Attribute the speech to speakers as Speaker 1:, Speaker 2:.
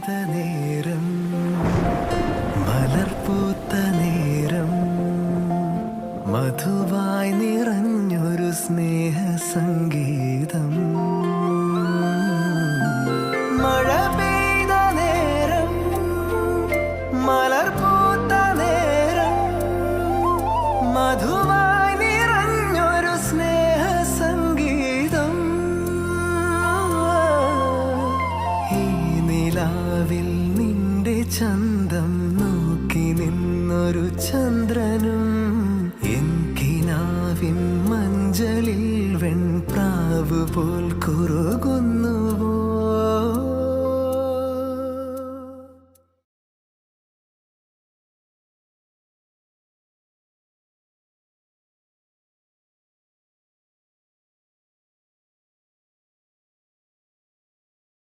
Speaker 1: പെയ്ത നേരം മലർപൂത്ത നേരം മധുവായി നിറഞ്ഞൊരു സ്നേഹ സംഗീതം മഴ പെയ്ത നേരം മലർപൂത്ത നേരം മധുവായി നിറഞ്ഞൊരു സ്നേഹ സംഗീതം ഈ നിലാവിൽ നിന്റെ ചന്തം നോക്കി നിന്നൊരു ചന്ദ്രനും എൻ കിനാവിൻ മഞ്ചലിൽ വെൺപ്രാവ് പോൽ